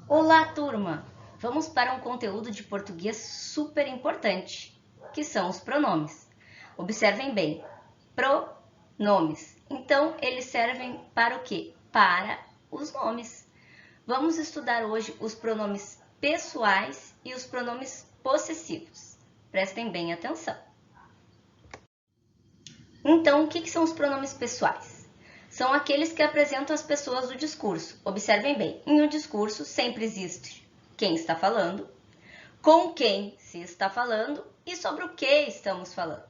Olá, turma! Vamos para um conteúdo de português super importante, que são os pronomes. Observem bem, pronomes. Então, eles servem para o quê? Para os nomes. Vamos estudar hoje os pronomes pessoais e os pronomes possessivos. Prestem bem atenção. Então, o que são os pronomes pessoais? São aqueles que apresentam as pessoas do discurso. Observem bem, em um discurso sempre existe quem está falando, com quem se está falando e sobre o que estamos falando.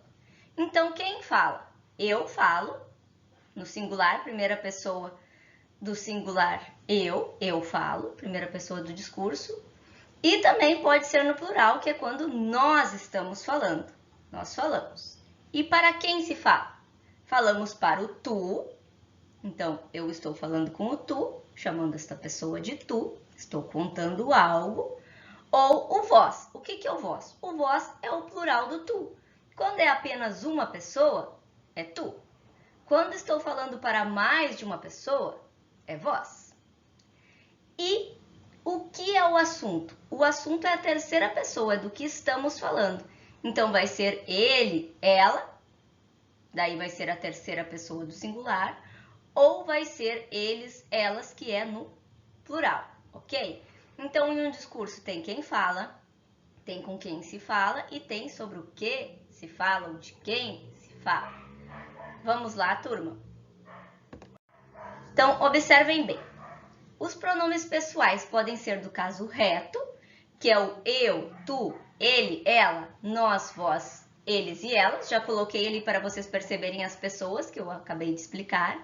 Então, quem fala? Eu falo, no singular, primeira pessoa do singular, eu falo, primeira pessoa do discurso. E também pode ser no plural, que é quando nós estamos falando. Nós falamos. E para quem se fala? Falamos para o tu. Então, eu estou falando com o tu, chamando esta pessoa de tu. Estou contando algo. Ou o vós. O que é o vós? O vós é o plural do tu. Quando é apenas uma pessoa, é tu. Quando estou falando para mais de uma pessoa, é vós. E o que é o assunto? O assunto é a terceira pessoa do que estamos falando. Então, vai ser ele, ela, daí vai ser a terceira pessoa do singular, ou vai ser eles, elas, que é no plural, ok? Então, em um discurso tem quem fala, tem com quem se fala e tem sobre o que se fala ou de quem se fala. Vamos lá, turma? Então, observem bem. Os pronomes pessoais podem ser do caso reto, que é o eu, tu, ele, ela, nós, vós, eles e elas. Já coloquei ali para vocês perceberem as pessoas que eu acabei de explicar.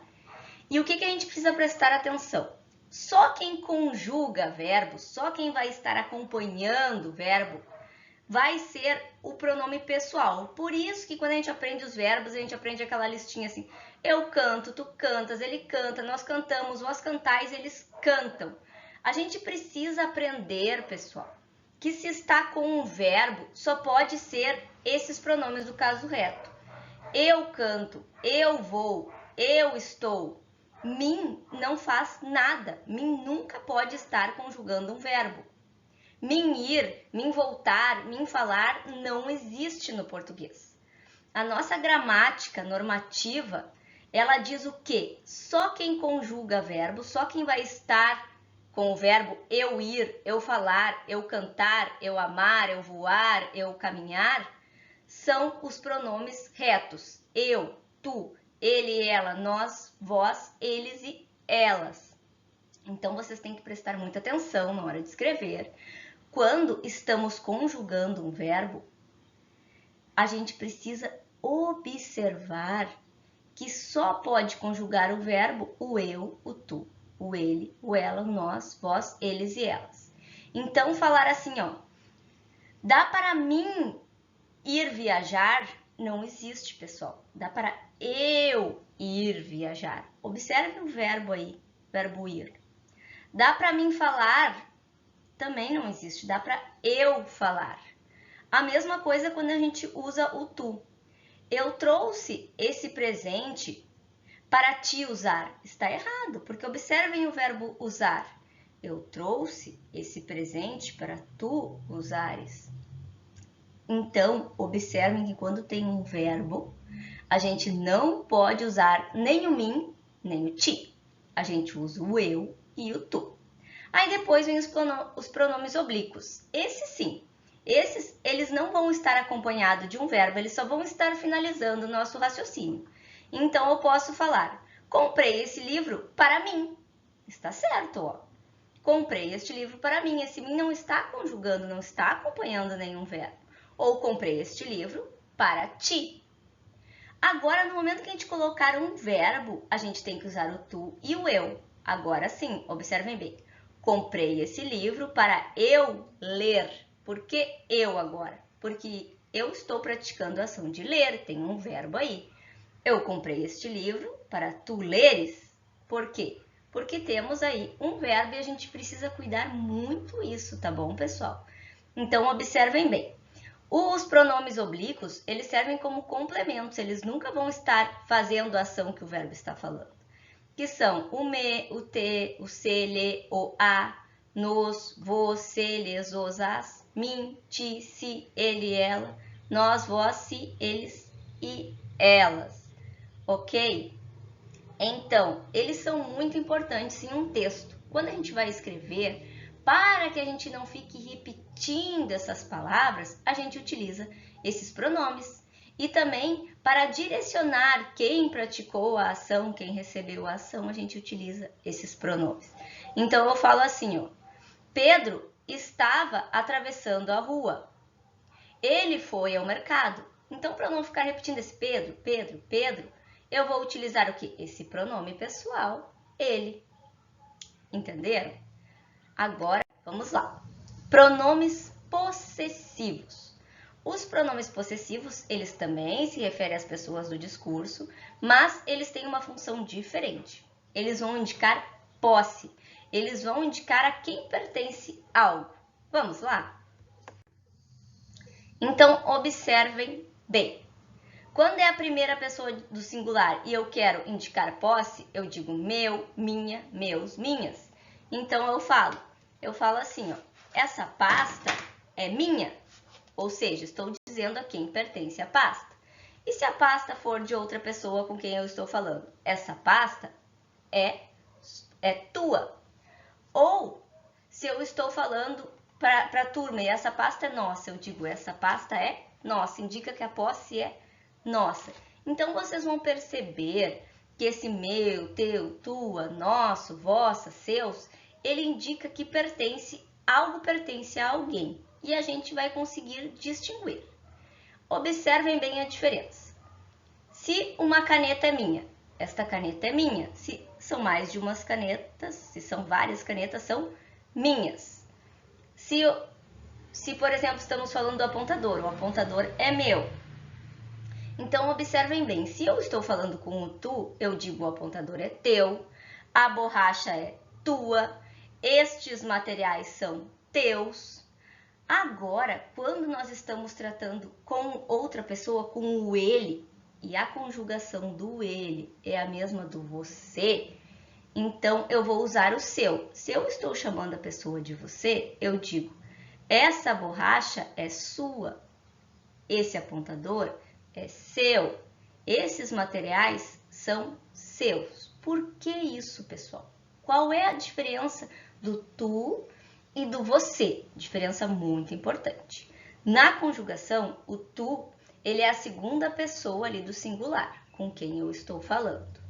E o que a gente precisa prestar atenção? Só quem conjuga verbo, só quem vai estar acompanhando o verbo, vai ser o pronome pessoal. Por isso que quando a gente aprende os verbos, a gente aprende aquela listinha assim, eu canto, tu cantas, ele canta, nós cantamos, vós cantais, eles cantam. A gente precisa aprender, pessoal, que se está com um verbo, só pode ser esses pronomes do caso reto. Eu canto, eu vou, eu estou. Mim não faz nada, mim nunca pode estar conjugando um verbo. Mim ir, mim voltar, mim falar não existe no português. A nossa gramática normativa, ela diz o quê? Só quem conjuga verbo, só quem vai estar com o verbo eu ir, eu falar, eu cantar, eu amar, eu voar, eu caminhar, são os pronomes retos. Eu, tu, ele, ela, nós, vós, eles e elas. Então, vocês têm que prestar muita atenção na hora de escrever. Quando estamos conjugando um verbo, a gente precisa observar que só pode conjugar o verbo o eu, o tu, o ele, o ela, o nós, vós, eles e elas. Então, falar assim, ó, dá para mim ir viajar? Não existe, pessoal. Dá para eu ir viajar. Observe o verbo aí, verbo ir. Dá para mim falar? Também não existe, dá para eu falar. A mesma coisa quando a gente usa o tu. Eu trouxe esse presente para te usar. Está errado, porque observem o verbo usar. Eu trouxe esse presente para tu usares. Então, observem que quando tem um verbo, a gente não pode usar nem o mim, nem o ti. A gente usa o eu e o tu. Aí depois vem os pronomes oblíquos. Esses sim, eles não vão estar acompanhados de um verbo, eles só vão estar finalizando o nosso raciocínio. Então, eu posso falar, comprei esse livro para mim. Está certo, ó. Comprei este livro para mim. Esse mim não está conjugando, não está acompanhando nenhum verbo. Ou comprei este livro para ti. Agora, no momento que a gente colocar um verbo, a gente tem que usar o tu e o eu. Agora sim, observem bem. Comprei esse livro para eu ler. Por que eu agora? Porque eu estou praticando a ação de ler, tem um verbo aí. Eu comprei este livro para tu leres. Por quê? Porque temos aí um verbo e a gente precisa cuidar muito isso, tá bom, pessoal? Então, observem bem. Os pronomes oblíquos, eles servem como complementos, eles nunca vão estar fazendo a ação que o verbo está falando. Que são o me, o te, o se, lhe, o a, nos, você, lhes, os, as, mim, ti, si, ele, ela, nós, vós, si, eles e elas, ok? Então, eles são muito importantes em um texto. Quando a gente vai escrever, para que a gente não fique repetindo essas palavras, a gente utiliza esses pronomes. E também, para direcionar quem praticou a ação, quem recebeu a ação, a gente utiliza esses pronomes. Então, eu falo assim, ó, Pedro estava atravessando a rua. Ele foi ao mercado. Então, para não ficar repetindo esse Pedro, Pedro, Pedro, eu vou utilizar o quê? Esse pronome pessoal, ele. Entenderam? Agora, vamos lá. Pronomes possessivos. Os pronomes possessivos, eles também se referem às pessoas do discurso, mas eles têm uma função diferente. Eles vão indicar posse. Eles vão indicar a quem pertence algo. Vamos lá? Então, observem bem. Quando é a primeira pessoa do singular e eu quero indicar posse, eu digo meu, minha, meus, minhas. Então, eu falo assim, ó, essa pasta é minha, ou seja, estou dizendo a quem pertence a pasta. E se a pasta for de outra pessoa com quem eu estou falando? Essa pasta é tua. Ou, se eu estou falando para a turma e essa pasta é nossa, eu digo essa pasta é nossa, indica que a posse é nossa. Então, vocês vão perceber que esse meu, teu, tua, nosso, vossa, seus, ele indica que algo pertence a alguém. E a gente vai conseguir distinguir. Observem bem a diferença. Se uma caneta é minha, esta caneta é minha. Se são mais de umas canetas, se são várias canetas, são minhas. Se, por exemplo, estamos falando do apontador, o apontador é meu. Então, observem bem, se eu estou falando com o tu, eu digo o apontador é teu, a borracha é tua, estes materiais são teus. Agora, quando nós estamos tratando com outra pessoa, com o ele, e a conjugação do ele é a mesma do você, então eu vou usar o seu. Se eu estou chamando a pessoa de você, eu digo, essa borracha é sua, esse apontador é seu, esses materiais são seus. Por que isso, pessoal? Qual é a diferença do tu e do você? Diferença muito importante. Na conjugação, o tu, ele é a segunda pessoa ali do singular, com quem eu estou falando.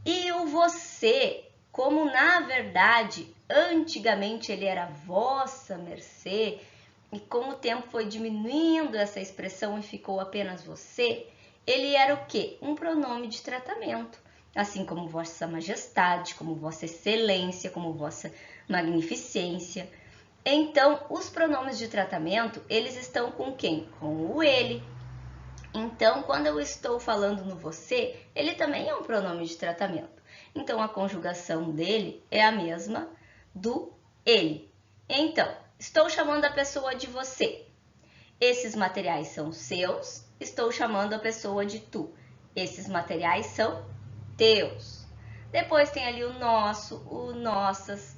E o você, como na verdade, antigamente ele era vossa mercê, e com o tempo foi diminuindo essa expressão e ficou apenas você, ele era o quê? Um pronome de tratamento, assim como vossa majestade, como vossa excelência, como vossa magnificência. Então, os pronomes de tratamento, eles estão com quem? Com o ele. Então, quando eu estou falando no você, ele também é um pronome de tratamento. Então, a conjugação dele é a mesma do ele. Então, estou chamando a pessoa de você. Esses materiais são seus. Estou chamando a pessoa de tu. Esses materiais são teus. Depois tem ali o nosso, o nossas,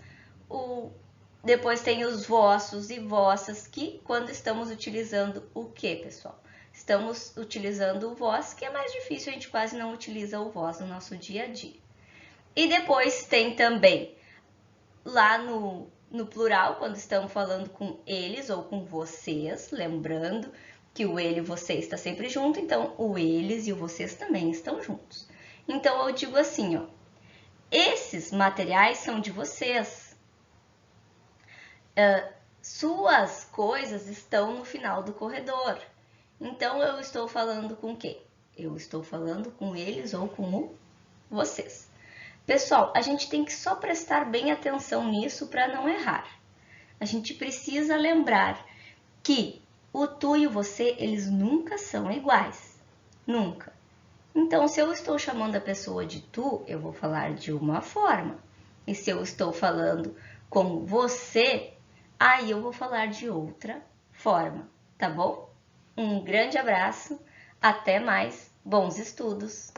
depois tem os vossos e vossas, que quando estamos utilizando o que, pessoal? Estamos utilizando o vós, que é mais difícil, a gente quase não utiliza o vós no nosso dia a dia. E depois tem também, lá no plural, quando estamos falando com eles ou com vocês, lembrando que o ele e você está sempre junto, então o eles e o vocês também estão juntos. Então, eu digo assim, ó, esses materiais são de vocês. Suas coisas estão no final do corredor. Então, eu estou falando com quem? Eu estou falando com eles ou com vocês. Pessoal, a gente tem que só prestar bem atenção nisso para não errar. A gente precisa lembrar que o tu e o você, eles nunca são iguais. Nunca. Então, se eu estou chamando a pessoa de tu, eu vou falar de uma forma. E se eu estou falando com você, aí eu vou falar de outra forma, tá bom? Um grande abraço, até mais, bons estudos!